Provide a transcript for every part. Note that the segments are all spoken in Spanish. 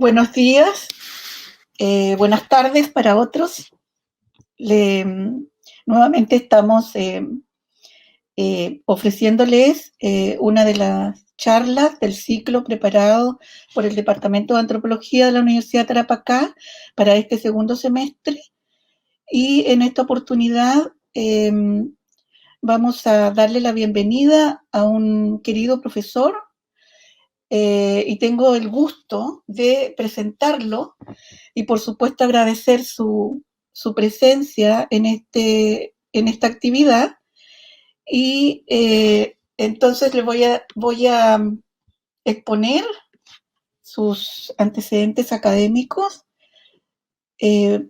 Buenos días, buenas tardes para otros. Nuevamente estamos ofreciéndoles una de las charlas del ciclo preparado por el Departamento de Antropología de la Universidad de Tarapacá para este segundo semestre. Y en esta oportunidad vamos a darle la bienvenida a un querido profesor y tengo el gusto de presentarlo y por supuesto agradecer su presencia en esta actividad. Y entonces le voy a exponer sus antecedentes académicos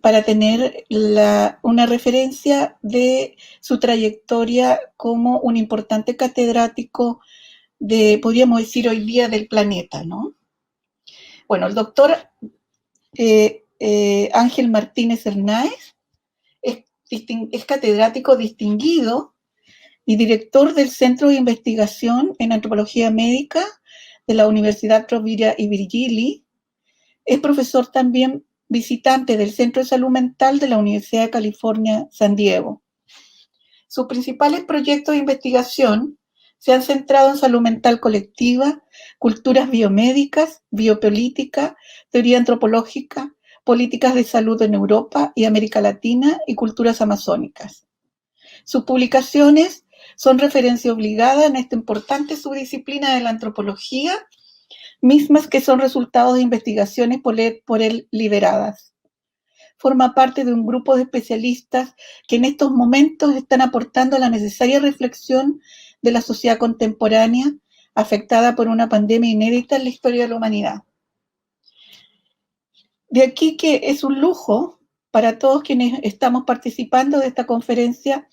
para tener una referencia de su trayectoria como un importante catedrático podríamos decir hoy día, del planeta, ¿no? Bueno, el doctor Ángel Martínez Hernáez es catedrático distinguido y director del Centro de Investigación en Antropología Médica de la Universidad Rovira y Virgili. Es profesor también visitante del Centro de Salud Mental de la Universidad de California, San Diego. Sus principales proyectos de investigación se han centrado en salud mental colectiva, culturas biomédicas, biopolítica, teoría antropológica, políticas de salud en Europa y América Latina y culturas amazónicas. Sus publicaciones son referencia obligada en esta importante subdisciplina de la antropología, mismas que son resultados de investigaciones por él lideradas. Forma parte de un grupo de especialistas que en estos momentos están aportando la necesaria reflexión de la sociedad contemporánea afectada por una pandemia inédita en la historia de la humanidad. De aquí que es un lujo para todos quienes estamos participando de esta conferencia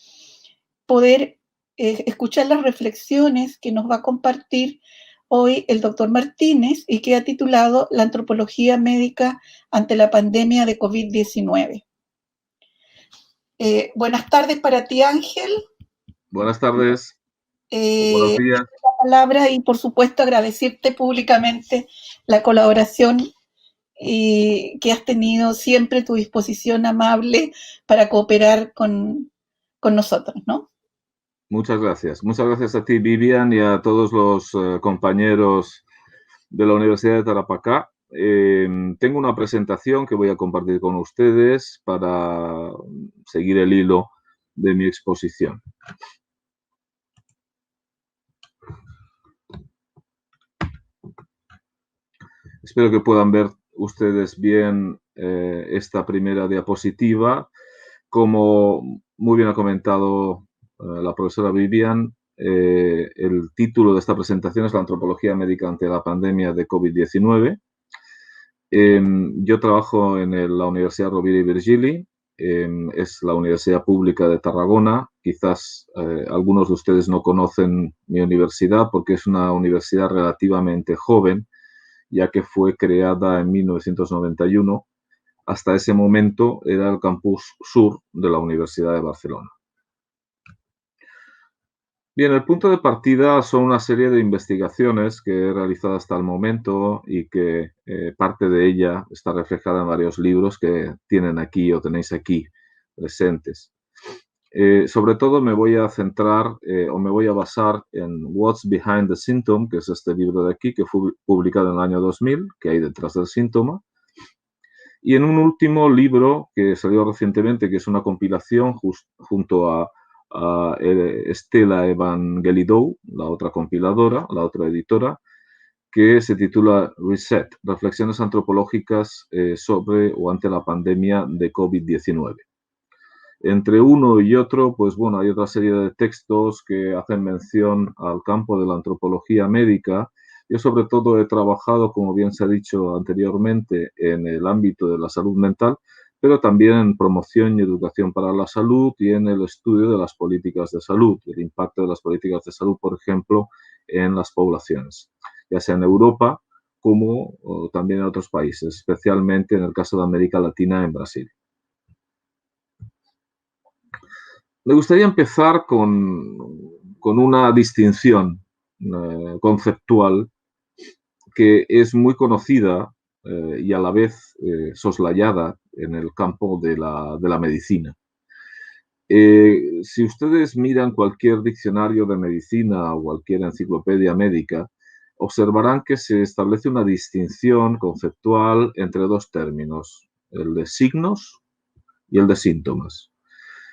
poder escuchar las reflexiones que nos va a compartir hoy el doctor Martínez y que ha titulado La antropología médica ante la pandemia de COVID-19. Buenas tardes para ti, Ángel. Buenas tardes. Buenos días. La palabra y, por supuesto, agradecerte públicamente la colaboración y que has tenido siempre tu disposición amable para cooperar con nosotros, ¿no? Muchas gracias. Muchas gracias a ti, Vivian, y a todos los compañeros de la Universidad de Tarapacá. Tengo una presentación que voy a compartir con ustedes para seguir el hilo de mi exposición. Espero que puedan ver ustedes bien esta primera diapositiva. Como muy bien ha comentado la profesora Vivian, el título de esta presentación es La antropología médica ante la pandemia de COVID-19. Yo trabajo en la Universidad Rovira y Virgili, es la Universidad Pública de Tarragona. Quizás algunos de ustedes no conocen mi universidad porque es una universidad relativamente joven, ya que fue creada en 1991. Hasta ese momento era el campus sur de la Universidad de Barcelona. Bien, el punto de partida son una serie de investigaciones que he realizado hasta el momento y que parte de ella está reflejada en varios libros que tienen aquí o tenéis aquí presentes. Sobre todo me voy a centrar o me voy a basar en What's Behind the Symptom, que es este libro de aquí, que fue publicado en el año 2000, que hay detrás del síntoma. Y en un último libro que salió recientemente, que es una compilación junto a Stella Evangelidou, la otra compiladora, la otra editora, que se titula Reset, Reflexiones antropológicas sobre o ante la pandemia de COVID-19. Entre uno y otro, pues bueno, hay otra serie de textos que hacen mención al campo de la antropología médica. Yo sobre todo he trabajado, como bien se ha dicho anteriormente, en el ámbito de la salud mental, pero también en promoción y educación para la salud y en el estudio de las políticas de salud, el impacto de las políticas de salud, por ejemplo, en las poblaciones, ya sea en Europa como también en otros países, especialmente en el caso de América Latina, en Brasil. Me gustaría empezar con una distinción conceptual que es muy conocida y a la vez soslayada en el campo de la medicina. Si ustedes miran cualquier diccionario de medicina o cualquier enciclopedia médica, observarán que se establece una distinción conceptual entre dos términos, el de signos y el de síntomas.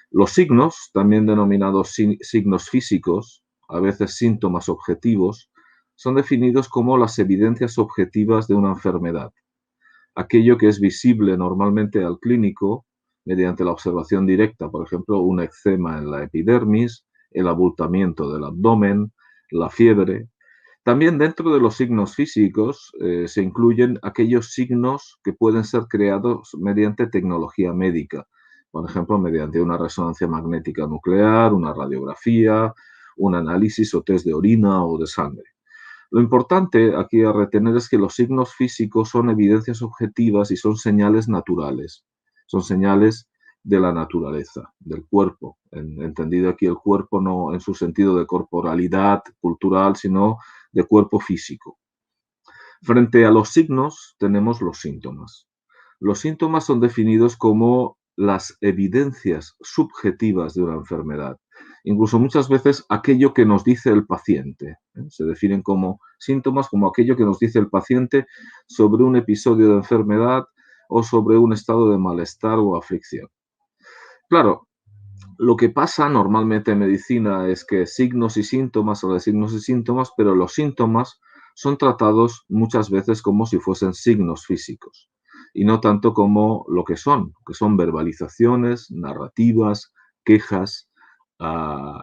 Los signos, también denominados signos físicos, a veces síntomas objetivos, son definidos como las evidencias objetivas de una enfermedad, aquello que es visible normalmente al clínico mediante la observación directa, por ejemplo, un eczema en la epidermis, el abultamiento del abdomen, la fiebre. También dentro de los signos físicos se incluyen aquellos signos que pueden ser creados mediante tecnología médica, por ejemplo, mediante una resonancia magnética nuclear, una radiografía, un análisis o test de orina o de sangre. Lo importante aquí a retener es que los signos físicos son evidencias objetivas y son señales naturales, son señales de la naturaleza, del cuerpo, entendido aquí el cuerpo no en su sentido de corporalidad cultural, sino de cuerpo físico. Frente a los signos tenemos los síntomas. Los síntomas son definidos como las evidencias subjetivas de una enfermedad, incluso muchas veces aquello que nos dice el paciente. Se definen como síntomas como aquello que nos dice el paciente sobre un episodio de enfermedad o sobre un estado de malestar o aflicción. Claro, lo que pasa normalmente en medicina es que signos y síntomas o de signos y síntomas, pero los síntomas son tratados muchas veces como si fuesen signos físicos y no tanto como lo que son verbalizaciones, narrativas, quejas,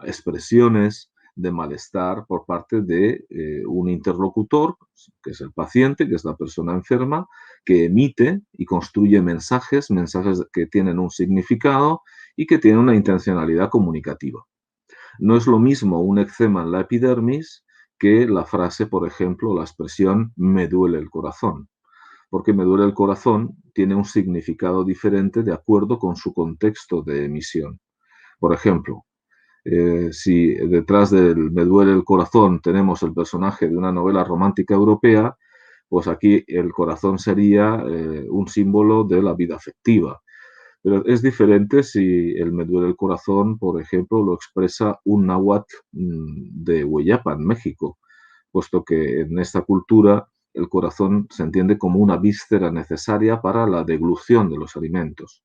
expresiones de malestar por parte de un interlocutor, que es el paciente, que es la persona enferma, que emite y construye mensajes, mensajes que tienen un significado y que tienen una intencionalidad comunicativa. No es lo mismo un eczema en la epidermis que la frase, por ejemplo, la expresión me duele el corazón, porque me duele el corazón tiene un significado diferente de acuerdo con su contexto de emisión. Por ejemplo, si detrás del me duele el corazón tenemos el personaje de una novela romántica europea, pues aquí el corazón sería un símbolo de la vida afectiva. Pero es diferente si el me duele el corazón, por ejemplo, lo expresa un náhuatl de Hueyapan, México, puesto que en esta cultura el corazón se entiende como una víscera necesaria para la deglución de los alimentos.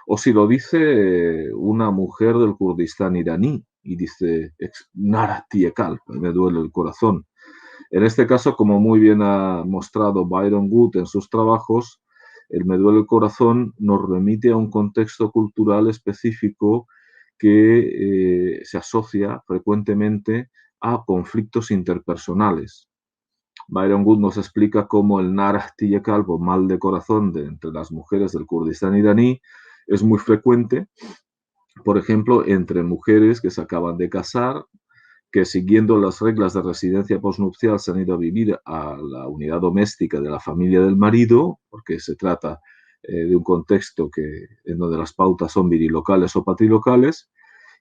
O si lo dice una mujer del Kurdistán iraní y dice Nara Tiekal, me duele el corazón. En este caso, como muy bien ha mostrado Byron Wood en sus trabajos, el me duele el corazón nos remite a un contexto cultural específico que se asocia frecuentemente a conflictos interpersonales. Byron Wood nos explica cómo el Narah Tiyekal, o mal de corazón entre las mujeres del Kurdistán iraní, es muy frecuente, por ejemplo, entre mujeres que se acaban de casar, que siguiendo las reglas de residencia posnupcial se han ido a vivir a la unidad doméstica de la familia del marido, porque se trata de un contexto en donde las pautas son birilocales o patrilocales,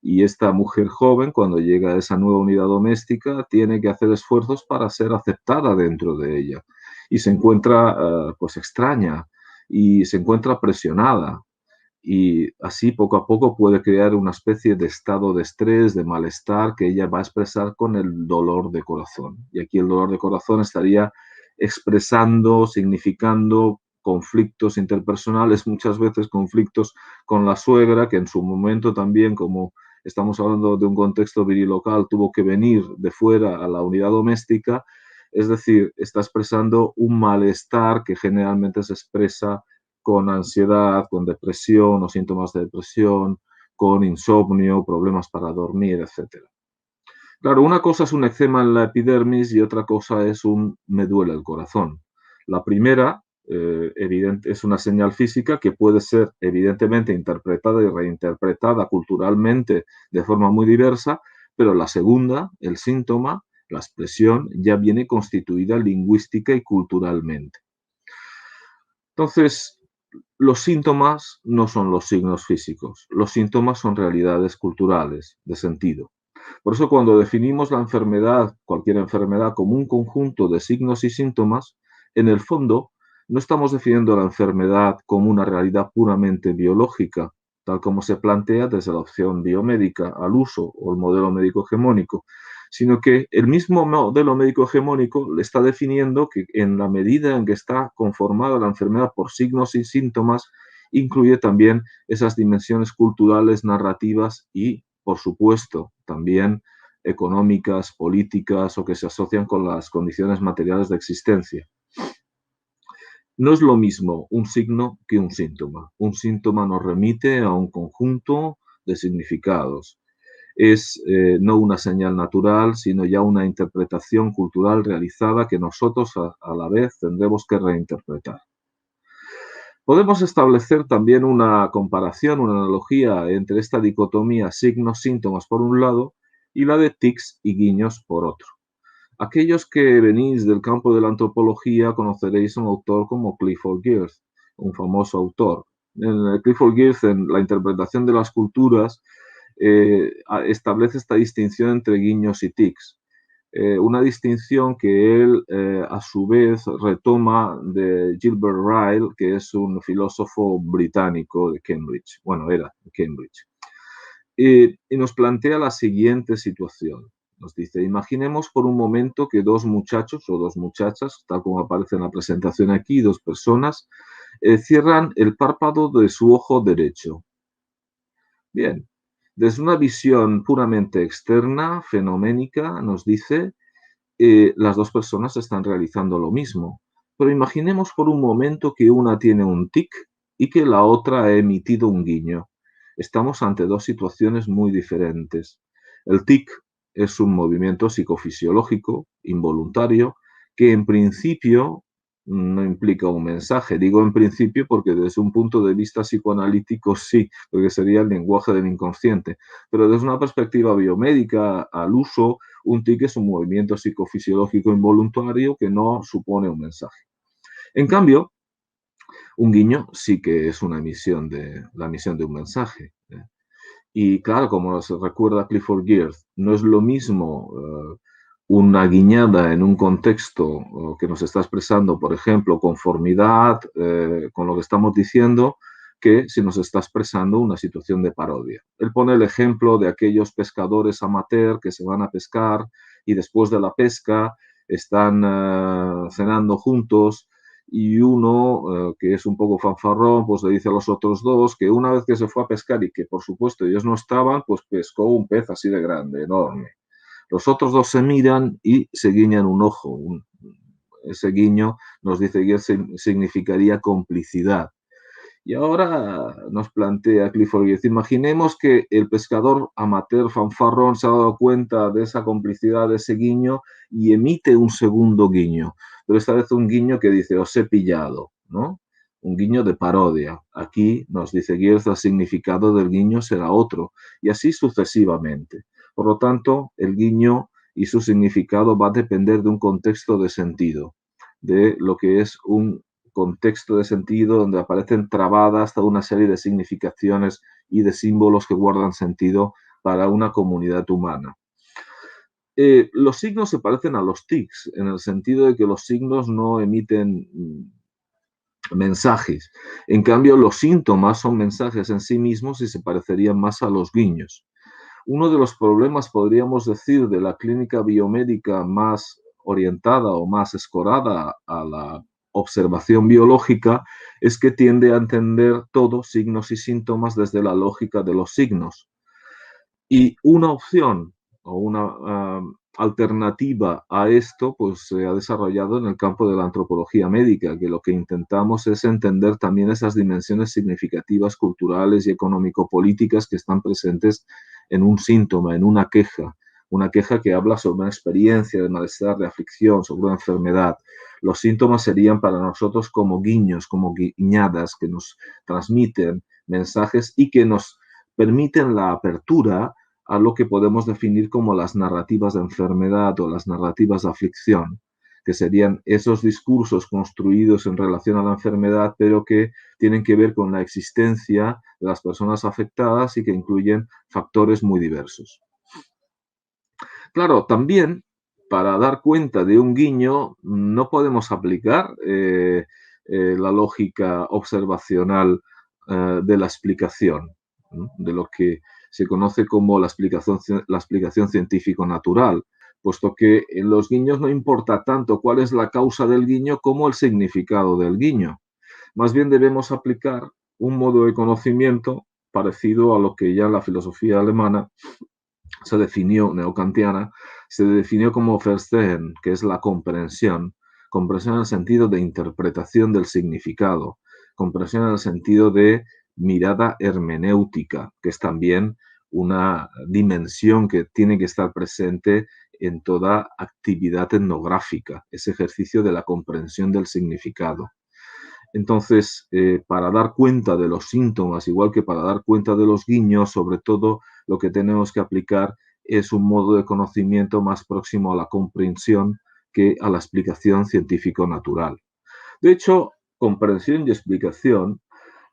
y esta mujer joven, cuando llega a esa nueva unidad doméstica, tiene que hacer esfuerzos para ser aceptada dentro de ella. Y se encuentra pues extraña y se encuentra presionada y así poco a poco puede crear una especie de estado de estrés, de malestar que ella va a expresar con el dolor de corazón. Y aquí el dolor de corazón estaría expresando, significando conflictos interpersonales, muchas veces conflictos con la suegra, que en su momento también, como estamos hablando de un contexto virilocal, tuvo que venir de fuera a la unidad doméstica, es decir, está expresando un malestar que generalmente se expresa con ansiedad, con depresión o síntomas de depresión, con insomnio, problemas para dormir, etc. Claro, una cosa es un eczema en la epidermis y otra cosa es un me duele el corazón. La primera es una señal física que puede ser evidentemente interpretada y reinterpretada culturalmente de forma muy diversa, pero la segunda, el síntoma, la expresión, ya viene constituida lingüística y culturalmente. Entonces, los síntomas no son los signos físicos, los síntomas son realidades culturales, de sentido. Por eso cuando definimos la enfermedad, cualquier enfermedad, como un conjunto de signos y síntomas, en el fondo No estamos definiendo la enfermedad como una realidad puramente biológica, tal como se plantea desde la opción biomédica al uso o el modelo médico hegemónico, sino que el mismo modelo médico hegemónico le está definiendo que en la medida en que está conformada la enfermedad por signos y síntomas, incluye también esas dimensiones culturales, narrativas y, por supuesto, también económicas, políticas o que se asocian con las condiciones materiales de existencia. No es lo mismo un signo que un síntoma. Un síntoma nos remite a un conjunto de significados. Es no una señal natural, sino ya una interpretación cultural realizada que nosotros a la vez tendremos que reinterpretar. Podemos establecer también una comparación, una analogía entre esta dicotomía signos-síntomas por un lado y la de tics y guiños por otro. Aquellos que venís del campo de la antropología conoceréis a un autor como Clifford Geertz, un famoso autor. En Clifford Geertz, en la interpretación de las culturas, establece esta distinción entre guiños y tics. Una distinción que él a su vez retoma de Gilbert Ryle, que es un filósofo británico de Cambridge, bueno, era de Cambridge, y nos plantea la siguiente situación. Nos dice, imaginemos por un momento que dos muchachos o dos muchachas, tal como aparece en la presentación aquí, dos personas, cierran el párpado de su ojo derecho. Bien, desde una visión puramente externa, fenoménica, nos dice, las dos personas están realizando lo mismo. Pero imaginemos por un momento que una tiene un tic y que la otra ha emitido un guiño. Estamos ante dos situaciones muy diferentes. El tic es un movimiento psicofisiológico, involuntario, que en principio no implica un mensaje. Digo en principio porque desde un punto de vista psicoanalítico sí, porque sería el lenguaje del inconsciente. Pero desde una perspectiva biomédica, al uso, un tic es un movimiento psicofisiológico involuntario que no supone un mensaje. En cambio, un guiño sí que es la emisión de un mensaje. Y claro, como nos recuerda Clifford Geertz, no es lo mismo una guiñada en un contexto que nos está expresando, por ejemplo, conformidad con lo que estamos diciendo, que si nos está expresando una situación de parodia. Él pone el ejemplo de aquellos pescadores amateur que se van a pescar y después de la pesca están cenando juntos y uno, que es un poco fanfarrón, pues le dice a los otros dos que una vez que se fue a pescar y que por supuesto ellos no estaban, pues pescó un pez así de grande, enorme. Los otros dos se miran y se guiñan un ojo. Ese guiño nos dice que significaría complicidad. Y ahora nos plantea Clifford Geertz, imaginemos que el pescador amateur fanfarrón se ha dado cuenta de esa complicidad, de ese guiño, y emite un segundo guiño, pero esta vez un guiño que dice, os he pillado, ¿no? Un guiño de parodia. Aquí nos dice Geertz, el significado del guiño será otro, y así sucesivamente. Por lo tanto, el guiño y su significado va a depender de un contexto de sentido, de lo que es un contexto de sentido donde aparecen trabadas toda una serie de significaciones y de símbolos que guardan sentido para una comunidad humana. Los signos se parecen a los tics, en el sentido de que los signos no emiten mensajes. En cambio, los síntomas son mensajes en sí mismos y se parecerían más a los guiños. Uno de los problemas, podríamos decir, de la clínica biomédica más orientada o más escorada a la observación biológica es que tiende a entender todo, signos y síntomas, desde la lógica de los signos. Y una opción o una alternativa a esto pues se ha desarrollado en el campo de la antropología médica, que lo que intentamos es entender también esas dimensiones significativas culturales y económico-políticas que están presentes en un síntoma, en una queja que habla sobre una experiencia de malestar, de aflicción, sobre una enfermedad. Los síntomas serían para nosotros como guiños, como guiñadas que nos transmiten mensajes y que nos permiten la apertura a lo que podemos definir como las narrativas de enfermedad o las narrativas de aflicción, que serían esos discursos construidos en relación a la enfermedad, pero que tienen que ver con la existencia de las personas afectadas y que incluyen factores muy diversos. Claro, también para dar cuenta de un guiño no podemos aplicar la lógica observacional de la explicación, ¿no? De lo que se conoce como la explicación científico-natural, puesto que en los guiños no importa tanto cuál es la causa del guiño como el significado del guiño. Más bien debemos aplicar un modo de conocimiento parecido a lo que ya en la filosofía alemana se definió, neocantiana, se definió como Verstehen, que es la comprensión. Comprensión en el sentido de interpretación del significado. Comprensión en el sentido de mirada hermenéutica, que es también una dimensión que tiene que estar presente en toda actividad etnográfica, ese ejercicio de la comprensión del significado. Entonces, para dar cuenta de los síntomas, igual que para dar cuenta de los guiños, sobre todo lo que tenemos que aplicar es un modo de conocimiento más próximo a la comprensión que a la explicación científico-natural. De hecho, comprensión y explicación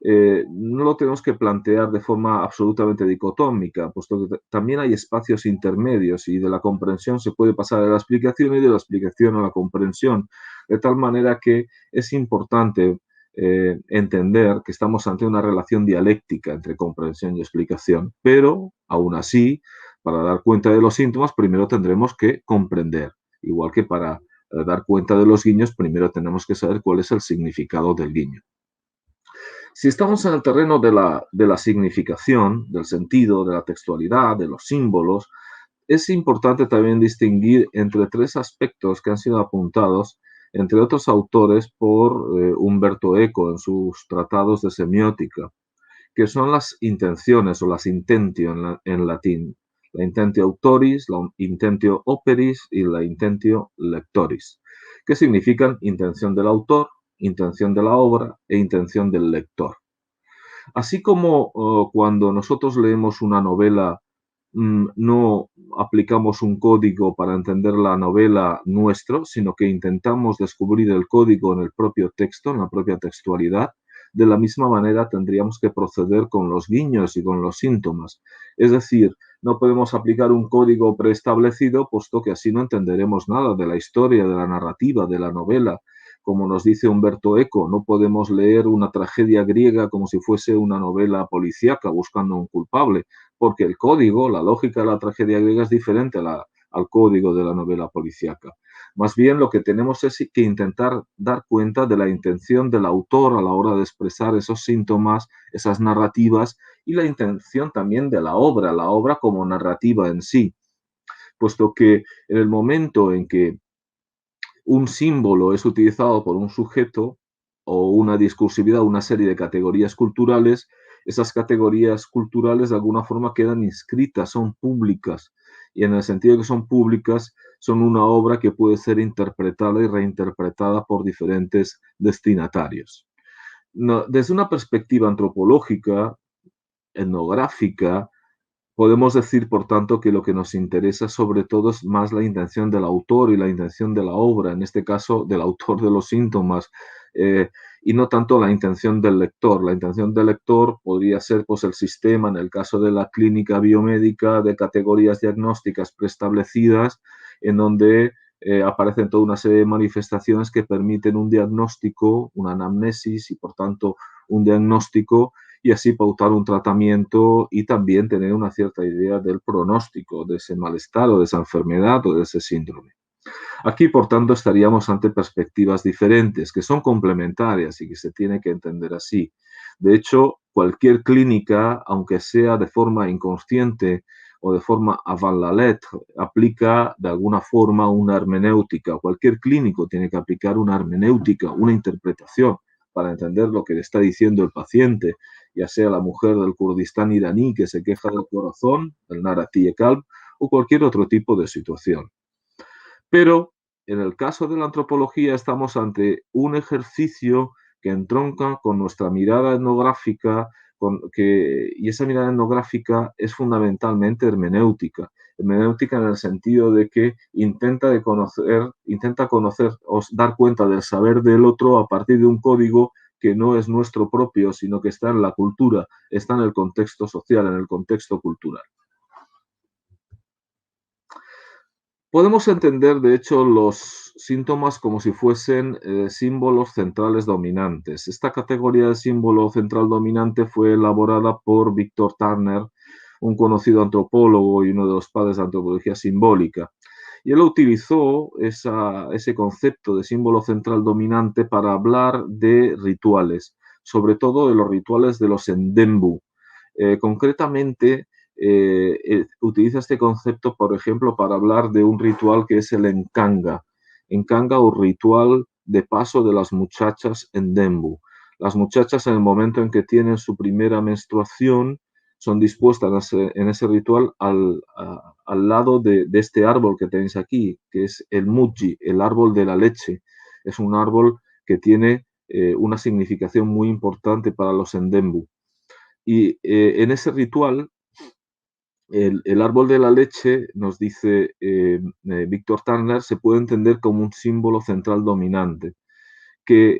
no lo tenemos que plantear de forma absolutamente dicotómica, puesto que también hay espacios intermedios y de la comprensión se puede pasar a la explicación y de la explicación a la comprensión, de tal manera que es importante entender que estamos ante una relación dialéctica entre comprensión y explicación, pero aún así, para dar cuenta de los síntomas, primero tendremos que comprender, igual que para dar cuenta de los guiños, primero tenemos que saber cuál es el significado del guiño. Si estamos en el terreno de la significación, del sentido, de la textualidad, de los símbolos, es importante también distinguir entre tres aspectos que han sido apuntados, entre otros autores, por Umberto Eco en sus tratados de semiótica, que son las intenciones o las intentio en latín, la intentio autoris, la intentio operis y la intentio lectoris, que significan intención del autor, intención de la obra e intención del lector. Así como cuando nosotros leemos una novela, no aplicamos un código para entender la novela nuestro, sino que intentamos descubrir el código en el propio texto, en la propia textualidad, de la misma manera tendríamos que proceder con los guiños y con los síntomas. Es decir, no podemos aplicar un código preestablecido, puesto que así no entenderemos nada de la historia, de la narrativa, de la novela. Como nos dice Umberto Eco, no podemos leer una tragedia griega como si fuese una novela policíaca buscando un culpable, porque el código, la lógica de la tragedia griega es diferente al código de la novela policíaca. Más bien lo que tenemos es que intentar dar cuenta de la intención del autor a la hora de expresar esos síntomas, esas narrativas, y la intención también de la obra como narrativa en sí, puesto que en el momento en que un símbolo es utilizado por un sujeto o una discursividad, una serie de categorías culturales, esas categorías culturales de alguna forma quedan inscritas, son públicas, y en el sentido de que son públicas, son una obra que puede ser interpretada y reinterpretada por diferentes destinatarios. No, desde una perspectiva antropológica, etnográfica, podemos decir, por tanto, que lo que nos interesa sobre todo es más la intención del autor y la intención de la obra, en este caso del autor de los síntomas, y no tanto la intención del lector. La intención del lector podría ser pues, el sistema, en el caso de la clínica biomédica, de categorías diagnósticas preestablecidas, en donde aparecen toda una serie de manifestaciones que permiten un diagnóstico, una anamnesis y, por tanto, un diagnóstico y así pautar un tratamiento y también tener una cierta idea del pronóstico de ese malestar o de esa enfermedad o de ese síndrome. Aquí, por tanto, estaríamos ante perspectivas diferentes que son complementarias y que se tiene que entender así. De hecho, cualquier clínica, aunque sea de forma inconsciente o de forma avant la lettre, aplica de alguna forma una hermenéutica. Cualquier clínico tiene que aplicar una hermenéutica, una interpretación para entender lo que le está diciendo el paciente, ya sea la mujer del Kurdistán iraní que se queja del corazón, el Narati Kalb, o cualquier otro tipo de situación. Pero en el caso de la antropología estamos ante un ejercicio que entronca con nuestra mirada etnográfica y esa mirada etnográfica es fundamentalmente hermenéutica. Hermenéutica en el sentido de que intenta conocer o dar cuenta del saber del otro a partir de un código que no es nuestro propio, sino que está en la cultura, está en el contexto social, en el contexto cultural. Podemos entender, de hecho, los síntomas como si fuesen símbolos centrales dominantes. Esta categoría de símbolo central dominante fue elaborada por Victor Turner, un conocido antropólogo y uno de los padres de antropología simbólica. Y él utilizó ese concepto de símbolo central dominante para hablar de rituales, sobre todo de los rituales de los Ndembu. Concretamente, utiliza este concepto, por ejemplo, para hablar de un ritual que es el Nkanga. Nkanga o ritual de paso de las muchachas Ndembu. Las muchachas, en el momento en que tienen su primera menstruación, son dispuestas en ese ritual al lado de este árbol que tenéis aquí, que es el Muji, el árbol de la leche. Es un árbol que tiene una significación muy importante para los Ndembu. Y en ese ritual, el árbol de la leche, nos dice Victor Turner, se puede entender como un símbolo central dominante que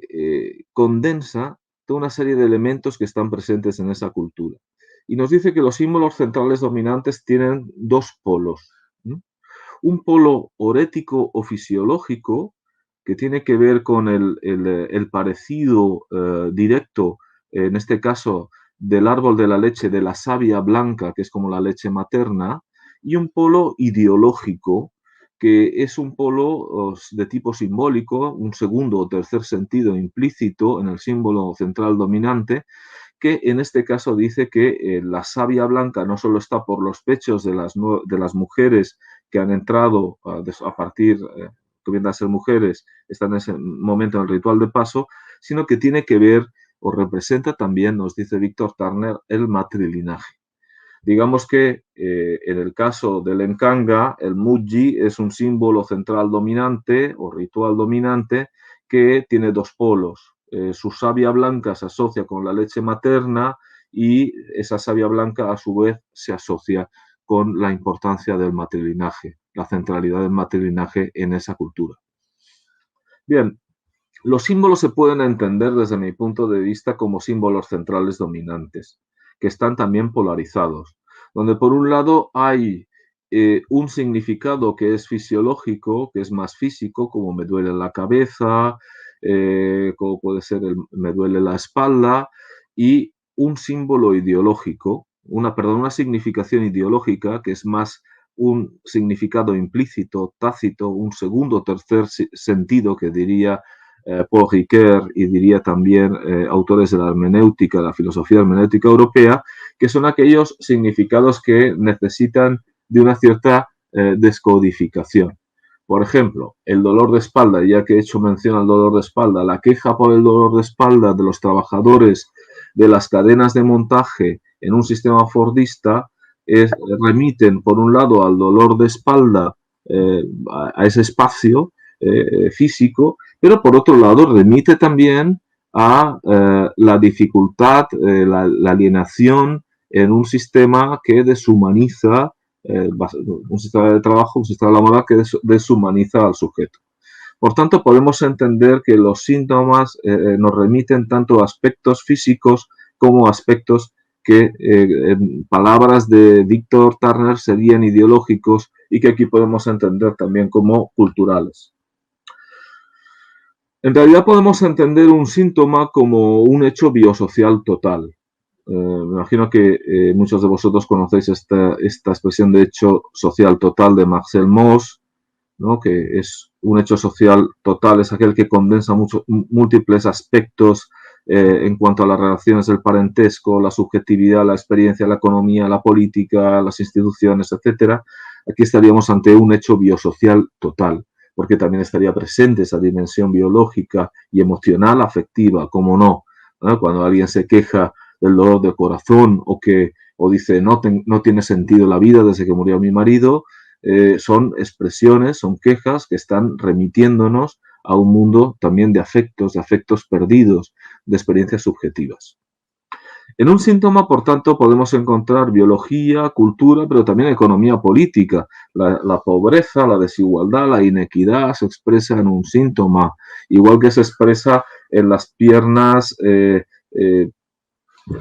condensa toda una serie de elementos que están presentes en esa cultura. Y nos dice que los símbolos centrales dominantes tienen dos polos, ¿no? Un polo orético o fisiológico, que tiene que ver con el parecido directo, en este caso, del árbol de la leche de la savia blanca, que es como la leche materna, y un polo ideológico, que es un polo de tipo simbólico, un segundo o tercer sentido implícito en el símbolo central dominante, que en este caso dice que la savia blanca no solo está por los pechos de las mujeres que han entrado a partir, que vienen a ser mujeres, están en ese momento en el ritual de paso, sino que tiene que ver o representa también, nos dice Victor Turner, el matrilinaje. Digamos que en el caso del Nkanga, el Muji es un símbolo central dominante o ritual dominante que tiene dos polos. Su savia blanca se asocia con la leche materna y esa savia blanca a su vez se asocia con la importancia del matrilinaje, la centralidad del matrilinaje en esa cultura. Bien, los símbolos se pueden entender desde mi punto de vista como símbolos centrales dominantes, que están también polarizados, donde por un lado hay un significado que es fisiológico, que es más físico, como me duele la cabeza, como puede ser me duele la espalda, y un símbolo ideológico, una significación ideológica que es más un significado implícito, tácito, un segundo o tercer sentido que diría Paul Ricoeur y diría también autores de la hermenéutica, la filosofía hermenéutica europea, que son aquellos significados que necesitan de una cierta descodificación. Por ejemplo, el dolor de espalda, ya que he hecho mención al dolor de espalda, la queja por el dolor de espalda de los trabajadores de las cadenas de montaje en un sistema fordista remiten, por un lado, al dolor de espalda, a ese espacio físico, pero por otro lado remite también a la dificultad, la alienación en un sistema que deshumaniza, un sistema de trabajo, un sistema laboral que deshumaniza al sujeto. Por tanto, podemos entender que los síntomas nos remiten tanto a aspectos físicos como a aspectos que, en palabras de Victor Turner, serían ideológicos y que aquí podemos entender también como culturales. En realidad podemos entender un síntoma como un hecho biosocial total. Me imagino que muchos de vosotros conocéis esta expresión de hecho social total de Marcel Mauss, ¿no? Que es un hecho social total, es aquel que condensa múltiples aspectos en cuanto a las relaciones del parentesco, la subjetividad, la experiencia, la economía, la política, las instituciones, etc. Aquí estaríamos ante un hecho biosocial total, porque también estaría presente esa dimensión biológica y emocional, afectiva, como no. Cuando alguien se queja del dolor de corazón o dice no tiene sentido la vida desde que murió mi marido, son expresiones, son quejas que están remitiéndonos a un mundo también de afectos perdidos, de experiencias subjetivas. En un síntoma, por tanto, podemos encontrar biología, cultura, pero también economía política. La pobreza, la desigualdad, la inequidad se expresa en un síntoma, igual que se expresa en las piernas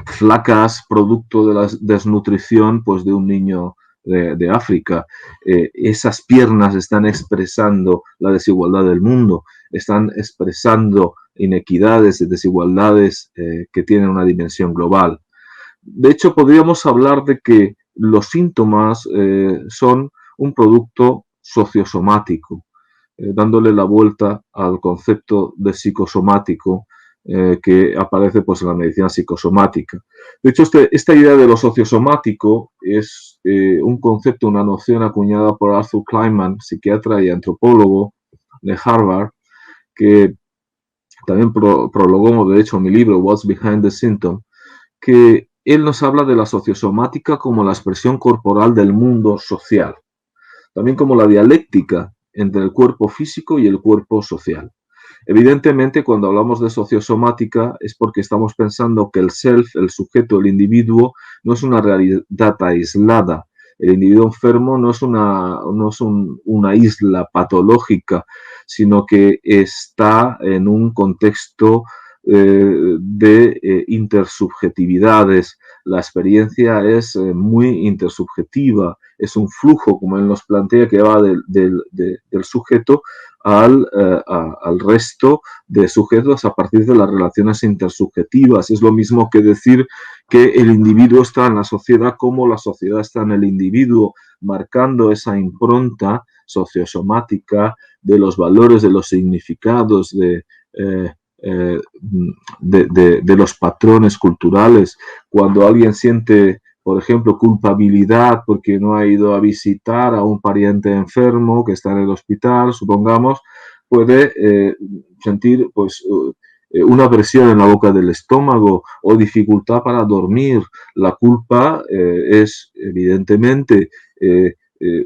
flacas, producto de la desnutrición pues, de un niño de África. Esas piernas están expresando la desigualdad del mundo, están expresando inequidades y desigualdades que tienen una dimensión global. De hecho, podríamos hablar de que los síntomas son un producto sociosomático, dándole la vuelta al concepto de psicosomático que aparece pues, en la medicina psicosomática. De hecho, esta idea de lo sociosomático es un concepto, una noción acuñada por Arthur Kleinman, psiquiatra y antropólogo de Harvard, que también prologó, de hecho, mi libro What's Behind the Symptom, que él nos habla de la sociosomática como la expresión corporal del mundo social, también como la dialéctica entre el cuerpo físico y el cuerpo social. Evidentemente, cuando hablamos de sociosomática es porque estamos pensando que el self, el sujeto, el individuo, no es una realidad aislada. El individuo enfermo no es una isla patológica, sino que está en un contexto de intersubjetividades. La experiencia es muy intersubjetiva, es un flujo, como él nos plantea, que va del sujeto al resto de sujetos a partir de las relaciones intersubjetivas. Es lo mismo que decir que el individuo está en la sociedad como la sociedad está en el individuo, marcando esa impronta sociosomática de los valores, de los significados, de los patrones culturales. Cuando alguien siente, por ejemplo, culpabilidad porque no ha ido a visitar a un pariente enfermo que está en el hospital, supongamos, puede sentir pues, una presión en la boca del estómago o dificultad para dormir. La culpa es evidentemente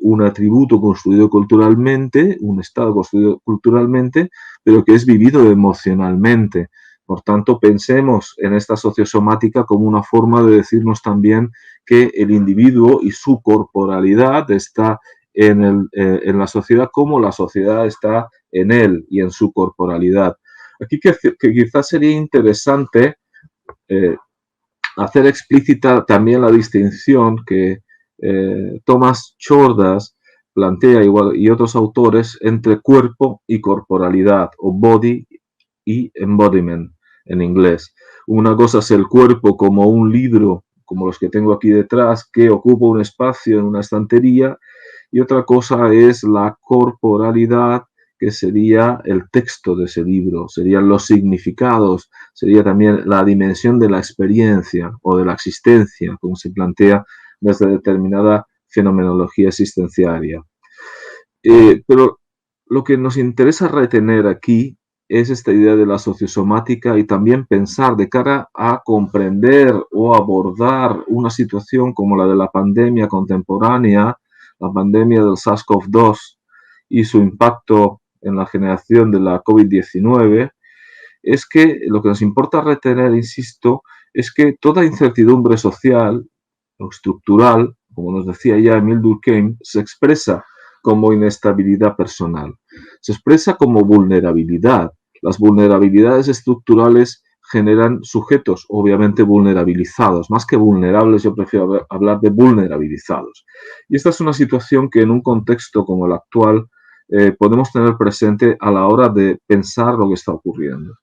un atributo construido culturalmente, un estado construido culturalmente, pero que es vivido emocionalmente. Por tanto, pensemos en esta sociosomática como una forma de decirnos también que el individuo y su corporalidad está en la sociedad como la sociedad está en él y en su corporalidad. Aquí que quizás sería interesante hacer explícita también la distinción que Thomas Chordas plantea igual y otros autores entre cuerpo y corporalidad, o body y embodiment en inglés. Una cosa es el cuerpo como un libro, como los que tengo aquí detrás, que ocupa un espacio en una estantería, y otra cosa es la corporalidad, que sería el texto de ese libro, serían los significados, sería también la dimensión de la experiencia o de la existencia, como se plantea desde determinada fenomenología existenciaria. Pero lo que nos interesa retener aquí es esta idea de la sociosomática y también pensar de cara a comprender o abordar una situación como la de la pandemia contemporánea, la pandemia del SARS-CoV-2 y su impacto en la generación de la COVID-19, es que lo que nos importa retener, insisto, es que toda incertidumbre social o estructural, como nos decía ya Emile Durkheim, se expresa como inestabilidad personal, se expresa como vulnerabilidad. Las vulnerabilidades estructurales generan sujetos obviamente vulnerabilizados, más que vulnerables, yo prefiero hablar de vulnerabilizados. Y esta es una situación que en un contexto como el actual podemos tener presente a la hora de pensar lo que está ocurriendo.